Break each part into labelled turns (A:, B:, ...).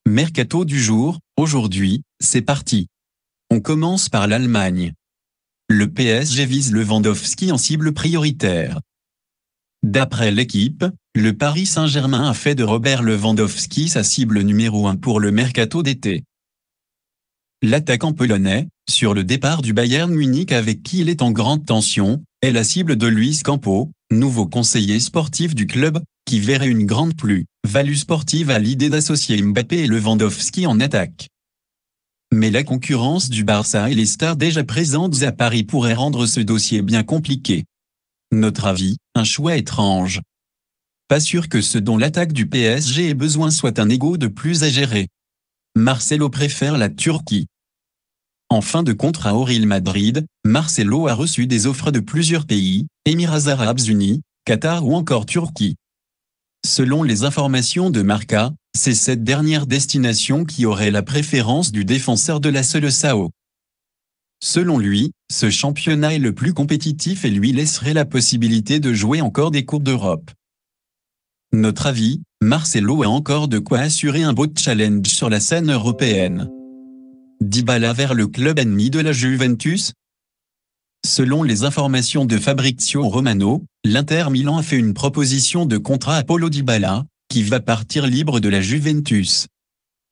A: Mercato du jour, aujourd'hui, c'est parti. On commence par l'Allemagne. Le PSG vise Lewandowski en cible prioritaire. D'après l'équipe, le Paris Saint-Germain a fait de Robert Lewandowski sa cible numéro 1 pour le mercato d'été. L'attaquant polonais, sur le départ du Bayern Munich avec qui il est en grande tension, est la cible de Luis Campos, nouveau conseiller sportif du club, qui verrait une grande plus-value sportive à l'idée d'associer Mbappé et Lewandowski en attaque. Mais la concurrence du Barça et les stars déjà présentes à Paris pourrait rendre ce dossier bien compliqué. Notre avis, un choix étrange. Pas sûr que ce dont l'attaque du PSG ait besoin soit un ego de plus à gérer. Marcelo préfère la Turquie. En fin de contrat au Real Madrid, Marcelo a reçu des offres de plusieurs pays, Émirats Arabes Unis, Qatar ou encore Turquie. Selon les informations de Marca, c'est cette dernière destination qui aurait la préférence du défenseur de la Seleção. Selon lui, ce championnat est le plus compétitif et lui laisserait la possibilité de jouer encore des Coupes d'Europe. Notre avis, Marcelo a encore de quoi assurer un beau challenge sur la scène européenne. Dybala vers le club ennemi de la Juventus? Selon les informations de Fabrizio Romano, l'Inter Milan a fait une proposition de contrat à Paulo Dybala, qui va partir libre de la Juventus.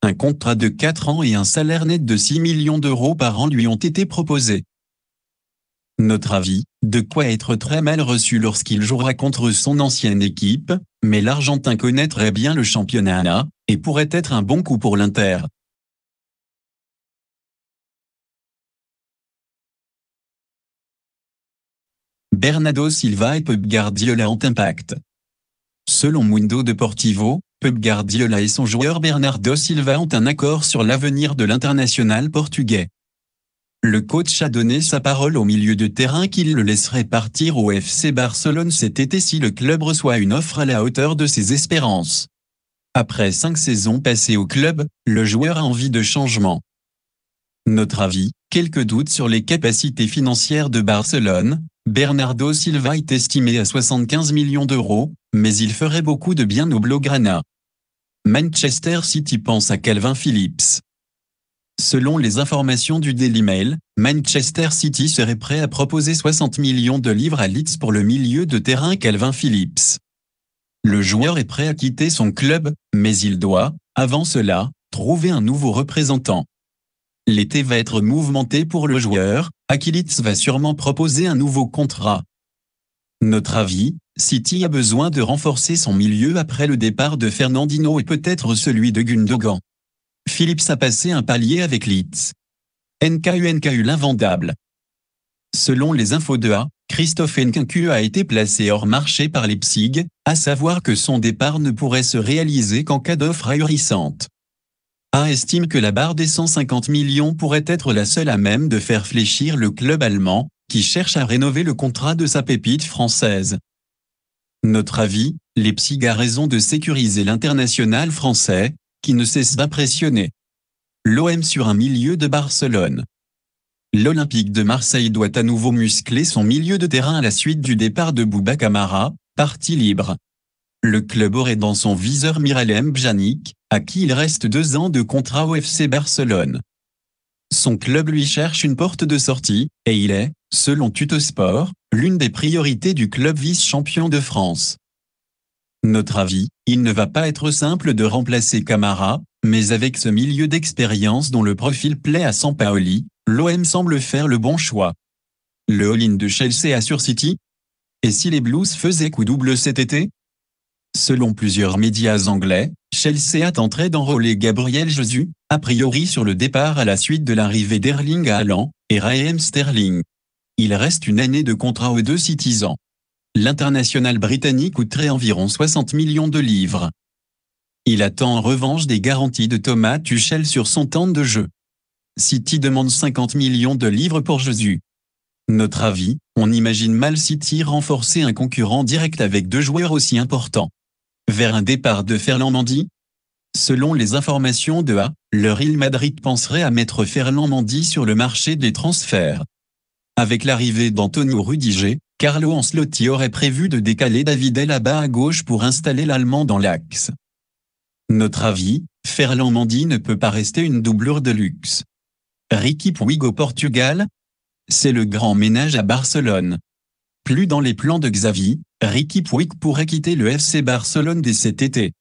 A: Un contrat de 4 ans et un salaire net de 6 millions d'euros par an lui ont été proposés. Notre avis, de quoi être très mal reçu lorsqu'il jouera contre son ancienne équipe, mais l'Argentin connaîtrait bien le championnat, et pourrait être un bon coup pour l'Inter. Bernardo Silva et Pep Guardiola ont impact. Selon Mundo Deportivo, Pep Guardiola et son joueur Bernardo Silva ont un accord sur l'avenir de l'international portugais. Le coach a donné sa parole au milieu de terrain qu'il le laisserait partir au FC Barcelone cet été si le club reçoit une offre à la hauteur de ses espérances. Après 5 saisons passées au club, le joueur a envie de changement. Notre avis, quelques doutes sur les capacités financières de Barcelone. Bernardo Silva est estimé à 75 millions d'euros, mais il ferait beaucoup de bien au Blaugrana. Manchester City pense à Calvin Phillips. Selon les informations du Daily Mail, Manchester City serait prêt à proposer 60 millions de livres à Leeds pour le milieu de terrain Calvin Phillips. Le joueur est prêt à quitter son club, mais il doit, avant cela, trouver un nouveau représentant. L'été va être mouvementé pour le joueur, à qui Leeds va sûrement proposer un nouveau contrat. Notre avis, City a besoin de renforcer son milieu après le départ de Fernandinho et peut-être celui de Gundogan. Phillips a passé un palier avec Leeds. NKU l'invendable. Selon les infos de A, Christophe Nkunku a été placé hors marché par Leipzig, à savoir que son départ ne pourrait se réaliser qu'en cas d'offre ahurissante. A estime que la barre des 150 millions pourrait être la seule à même de faire fléchir le club allemand, qui cherche à rénover le contrat de sa pépite française. Notre avis, Leipzig a raison de sécuriser l'international français, qui ne cesse d'impressionner. L'OM sur un milieu de Barcelone. L'Olympique de Marseille doit à nouveau muscler son milieu de terrain à la suite du départ de Bouba Kamara, parti libre. Le club aurait dans son viseur Miralem Pjanic, à qui il reste 2 ans de contrat au FC Barcelone. Son club lui cherche une porte de sortie, et il est, selon Tuttosport, l'une des priorités du club vice-champion de France. Notre avis, il ne va pas être simple de remplacer Kamara, mais avec ce milieu d'expérience dont le profil plaît à Sampaoli, l'OM semble faire le bon choix. Le all-in de Chelsea sur City? Et si les Blues faisaient coup double cet été? Selon plusieurs médias anglais, Chelsea a tenté d'enrôler Gabriel Jesus, a priori sur le départ à la suite de l'arrivée d'Erling Haaland et Raheem Sterling. Il reste une année de contrat aux deux Citizens. L'international britannique coûterait environ 60 millions de livres. Il attend en revanche des garanties de Thomas Tuchel sur son temps de jeu. City demande 50 millions de livres pour Jesus. Notre avis, on imagine mal City renforcer un concurrent direct avec 2 joueurs aussi importants. Vers un départ de Ferland Mendy? Selon les informations de A, le Real Madrid penserait à mettre Ferland Mendy sur le marché des transferts. Avec l'arrivée d'Antonio Rudiger, Carlo Ancelotti aurait prévu de décaler David Alaba à gauche pour installer l'Allemand dans l'axe. Notre avis, Ferland Mendy ne peut pas rester une doublure de luxe. Riqui Puig au Portugal? C'est le grand ménage à Barcelone. Plus dans les plans de Xavi, Riqui Puig pourrait quitter le FC Barcelone dès cet été.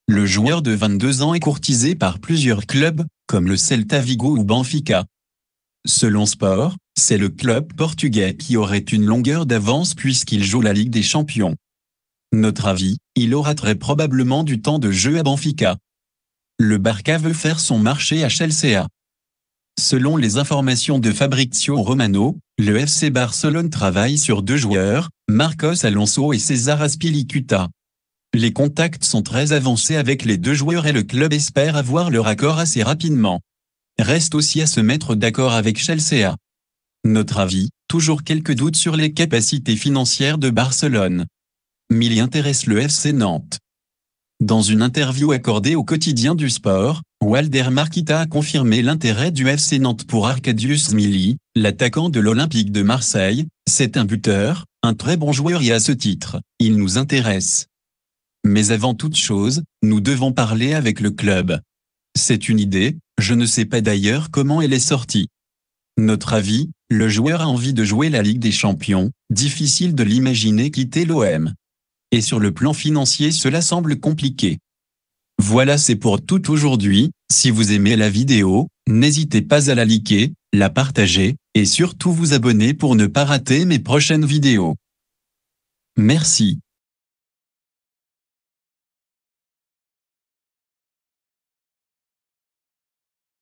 A: Le joueur de 22 ans est courtisé par plusieurs clubs, comme le Celta Vigo ou Benfica. Selon Sport, c'est le club portugais qui aurait une longueur d'avance puisqu'il joue la Ligue des Champions. Notre avis, il aura très probablement du temps de jeu à Benfica. Le Barça veut faire son marché à Chelsea. Selon les informations de Fabrizio Romano, le FC Barcelone travaille sur 2 joueurs, Marcos Alonso et César Azpilicueta. Les contacts sont très avancés avec les 2 joueurs et le club espère avoir leur accord assez rapidement. Reste aussi à se mettre d'accord avec Chelsea. Notre avis, toujours quelques doutes sur les capacités financières de Barcelone. Mais il intéresse le FC Nantes. Dans une interview accordée au quotidien du sport, Walder Marquita a confirmé l'intérêt du FC Nantes pour Arkadiusz Milik, l'attaquant de l'Olympique de Marseille. C'est un buteur, un très bon joueur et à ce titre, il nous intéresse. Mais avant toute chose, nous devons parler avec le club. C'est une idée, je ne sais pas d'ailleurs comment elle est sortie. Notre avis, le joueur a envie de jouer la Ligue des Champions, difficile de l'imaginer quitter l'OM. Et sur le plan financier cela semble compliqué. Voilà, c'est pour tout aujourd'hui. Si vous aimez la vidéo, n'hésitez pas à la liker, la partager, et surtout vous abonner pour ne pas rater mes prochaines vidéos. Merci.